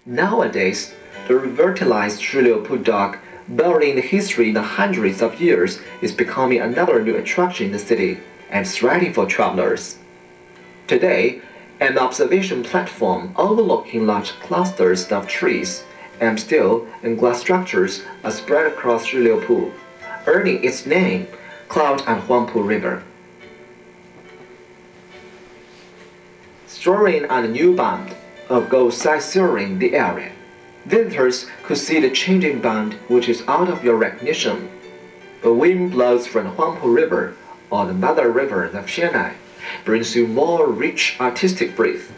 Nowadays, the revitalized Pudong, buried in the history in hundreds of years, is becoming another new attraction in the city and is ready for travelers. Today, an observation platform overlooking large clusters of trees and steel and glass structures are spread across Pu, earning its name, Cloud and Huangpu River. Strolling on the new Bund, or go sightseeing the area, visitors could see the changing Bund which is out of your recognition. The wind blows from the Huangpu River, or the mother river of Shanghai, brings you more rich artistic breath.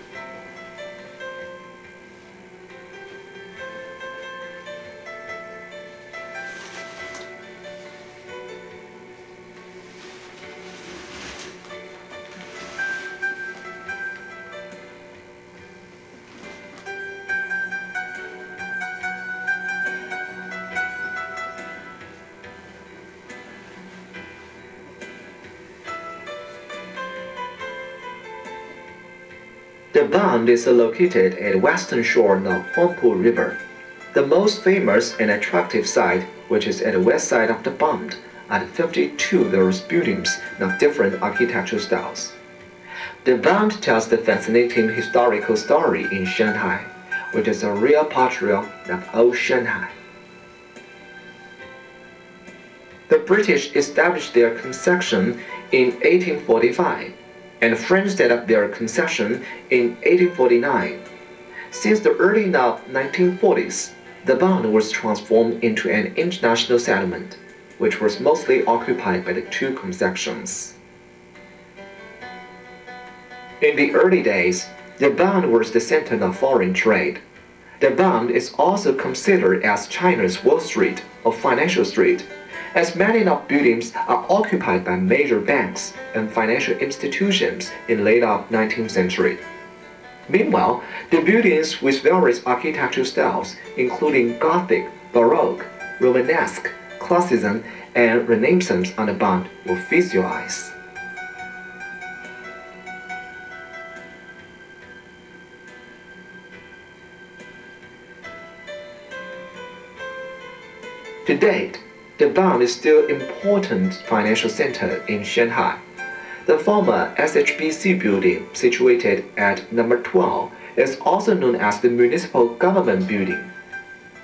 The Bund is located at the western shore of the Huangpu River. The most famous and attractive site, which is at the west side of the Bund, are the 52 various buildings of different architectural styles. The Bund tells the fascinating historical story in Shanghai, which is a real portrayal of old Shanghai. The British established their concession in 1845. And the French set up their concession in 1849. Since the early 1940s, the Bund was transformed into an international settlement, which was mostly occupied by the two concessions. In the early days, the Bund was the center of foreign trade. The Bund is also considered as China's Wall Street or Financial Street, as many of buildings are occupied by major banks and financial institutions in late 19th century. Meanwhile, the buildings with various architectural styles, including Gothic, Baroque, Romanesque, Classicism, and Renaissance on the Bund, will feast your eyes. To date, the Bund is still an important financial center in Shanghai. The former SHBC building, situated at number 12, is also known as the Municipal Government Building.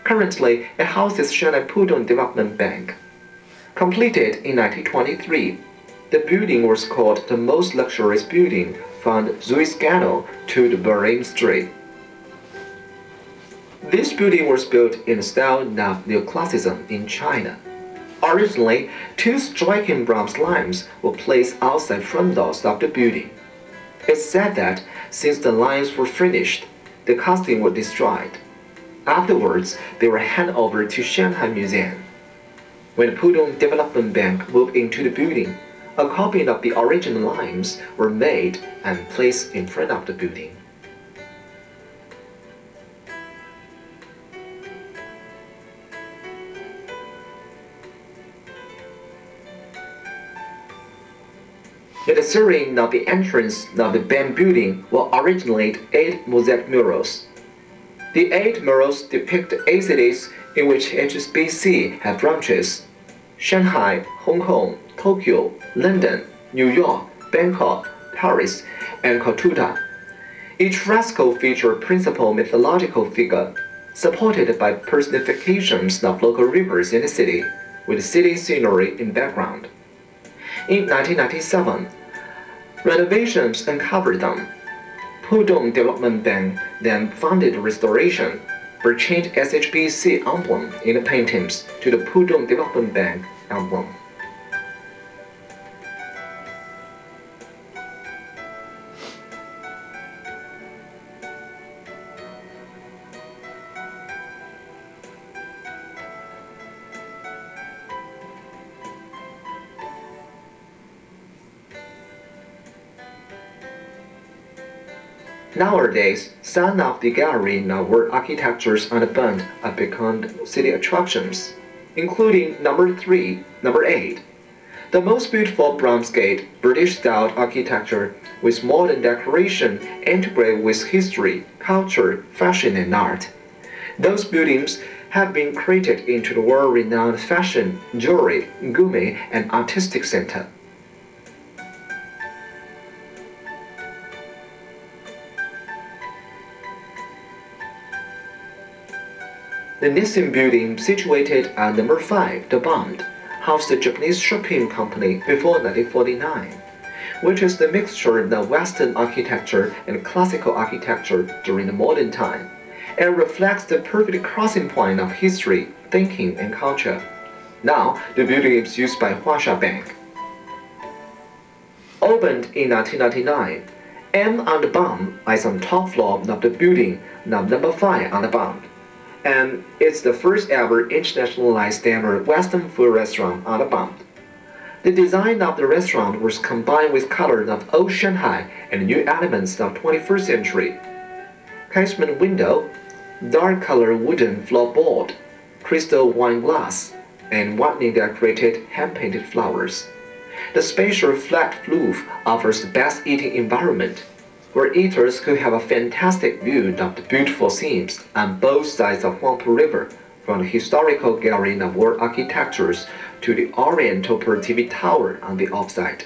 Currently, it houses Shanghai Pudong Development Bank. Completed in 1923, the building was called the most luxurious building from the Suez Canal to the Berlin Street. This building was built in the style of neoclassicism in China. Originally, two striking bronze lions were placed outside front doors of the building. It's said that since the lions were finished, the casting was destroyed. Afterwards, they were handed over to Shanghai Museum. When the Pudong Development Bank moved into the building, a copy of the original lions were made and placed in front of the building. At the ceiling of the entrance of the Bund building were originally 8 mosaic murals. The 8 murals depict 8 cities in which HSBC had branches: Shanghai, Hong Kong, Tokyo, London, New York, Bangkok, Paris, and Calcutta. Each fresco featured a principal mythological figure, supported by personifications of local rivers in the city, with city scenery in background. In 1997, renovations uncovered them. Pudong Development Bank then funded restoration, but changed SHBC emblem in the paintings to the Pudong Development Bank emblem. Nowadays, some of the gallery where architectures on the Bund have become city attractions, including number 3, number 8. The most beautiful bronze gate, British-style architecture with modern decoration integrated with history, culture, fashion, and art. Those buildings have been created into the world-renowned fashion, jewelry, gourmet, and artistic center. The Nissan building, situated at number 5, the Bund, housed the Japanese shopping company before 1949, which is the mixture of Western architecture and classical architecture during the modern time, and reflects the perfect crossing point of history, thinking, and culture. Now, the building is used by Huasha Bank. Opened in 1999, M on the Bund is on top floor of the building, now number 5 on the Bund, and it's the first ever internationalized standard Western food restaurant on the Bund. The design of the restaurant was combined with colors of old Shanghai and new elements of 21st century. Casement window, dark colored wooden floorboard, crystal wine glass, and whitening decorated hand-painted flowers. The spacious flat roof offers the best eating environment, where eaters could have a fantastic view of the beautiful scenes on both sides of Huangpu River, from the historical gallery of world architectures to the Oriental TV Tower on the offside.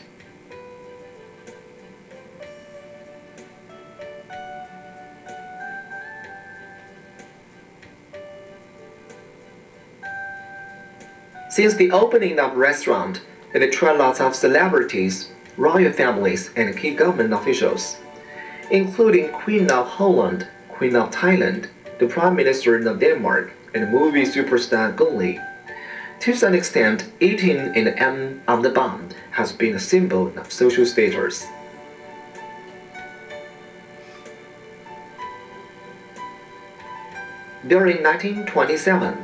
Since the opening of the restaurant, it attracted lots of celebrities, royal families, and key government officials, including Queen of Holland, Queen of Thailand, the Prime Minister of Denmark, and movie superstar Gong Li. To some extent, eating in the M of the Bund has been a symbol of social status. During 1927,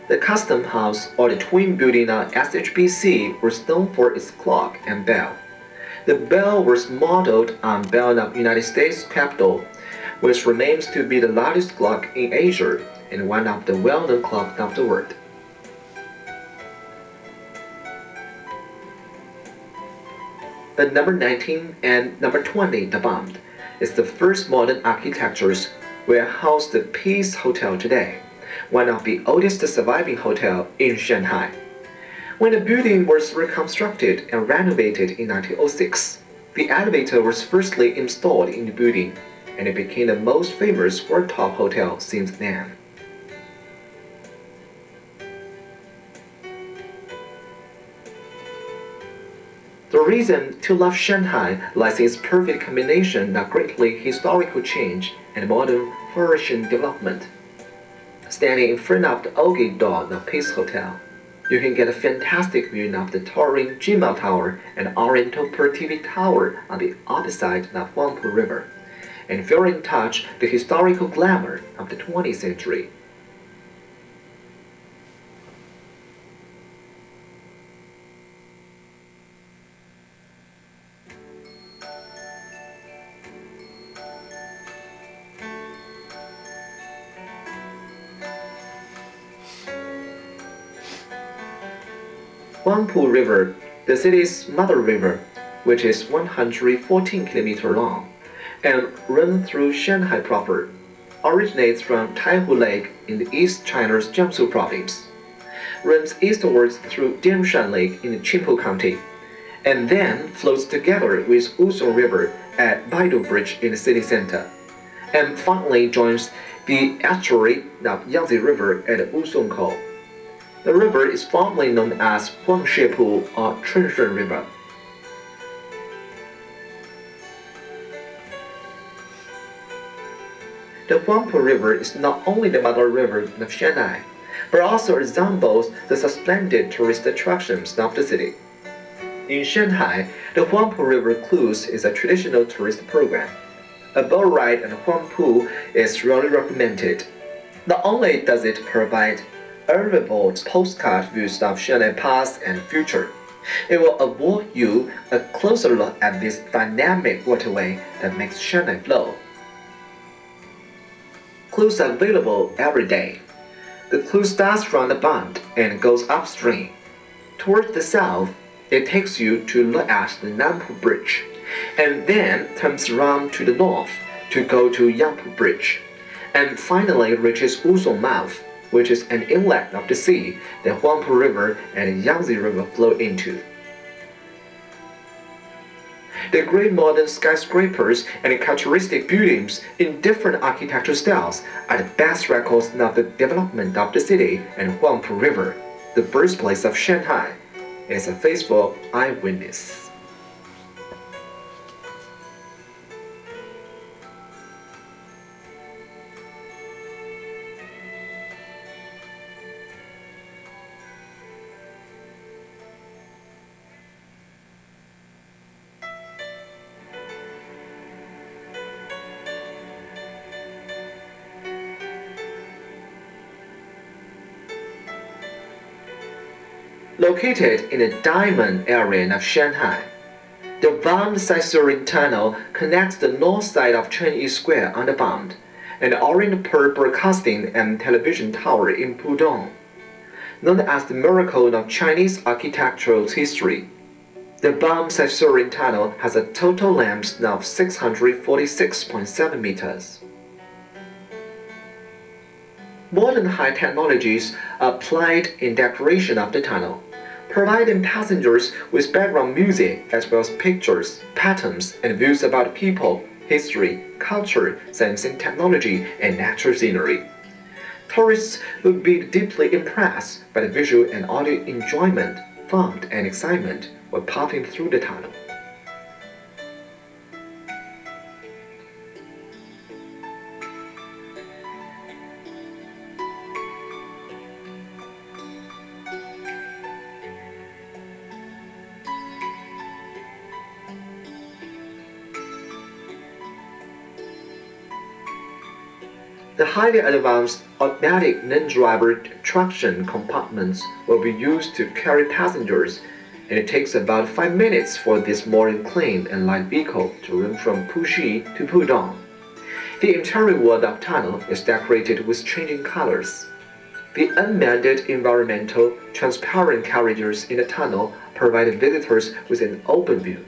the Custom House, or the twin building of SHBC, was known for its clock and bell. The bell was modeled on bell of United States Capitol, which remains to be the largest clock in Asia and one of the well-known clocks of the world. At number 19 and number 20, the Bund, is the first modern architectures where house the Peace Hotel today, one of the oldest surviving hotels in Shanghai. When the building was reconstructed and renovated in 1906, the elevator was firstly installed in the building, and it became the most famous world-top hotel since then. The reason to love Shanghai lies in its perfect combination of greatly historical change and modern flourishing development. Standing in front of the old gate door of the Peace Hotel, you can get a fantastic view of the towering Jinmao Tower and Oriental TV Tower on the other side of Huangpu River, and feel in touch the historical glamour of the 20th century. Huangpu River, the city's mother river, which is 114 km long and runs through Shanghai proper, originates from Taihu Lake in the East China's Jiangsu province, runs eastwards through Dianshan Lake in Qingpu County, and then flows together with Wuzhong River at Baidu Bridge in the city center, and finally joins the estuary of Yangtze River at Wuzhongkou. The river is formerly known as Huangshepu or Chenshen River. The Huangpu River is not only the mother river of Shanghai, but also resembles the splendid tourist attractions of the city. In Shanghai, the Huangpu River Cruise is a traditional tourist program. A boat ride on Huangpu is really recommended. Not only does it provide valuable postcard views of Shanghai past and future, it will afford you a closer look at this dynamic waterway that makes Shanghai flow. Cruise are available every day. The cruise starts from the Bund and goes upstream. Towards the south, it takes you to look at the Nanpu Bridge, and then turns around to the north to go to Yangpu Bridge. and finally reaches Wuzhong Mouth, which is an inlet of the sea that Huangpu River and Yangtze River flow into. The great modern skyscrapers and characteristic buildings in different architectural styles are the best records of the development of the city and Huangpu River, the birthplace of Shanghai, is a faithful eyewitness. Located in the Diamond area of Shanghai, the Bund Sightseeing Tunnel connects the north side of Chinese Square on the Bund and the Orient Pearl Broadcasting and Television Tower in Pudong. Known as the miracle of Chinese architectural history, the Bund Sightseeing Tunnel has a total length of 646.7 meters. Modern high technologies are applied in decoration of the tunnel, providing passengers with background music as well as pictures, patterns, and views about people, history, culture, science and technology, and natural scenery. Tourists would be deeply impressed by the visual and audio enjoyment, fun, and excitement while passing through the tunnel. The highly advanced automatic non-driver traction compartments will be used to carry passengers, and it takes about 5 minutes for this modern clean and light vehicle to run from Puxi to Pudong. The interior wall of the tunnel is decorated with changing colors. The unmanned environmental transparent carriages in the tunnel provide visitors with an open view.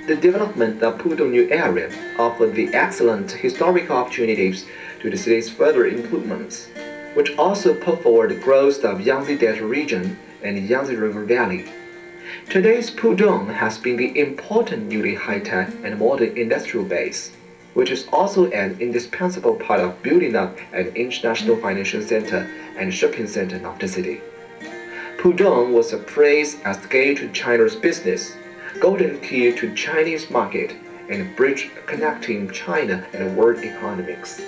The development of Pudong New Area offered the excellent historical opportunities to the city's further improvements, which also put forward the growth of Yangtze Delta region and Yangtze River Valley. Today's Pudong has been the important newly high-tech and modern industrial base, which is also an indispensable part of building up an international financial center and shopping center of the city. Pudong was appraised as the gateway to China's business, golden key to Chinese market, and bridge connecting China and world economics.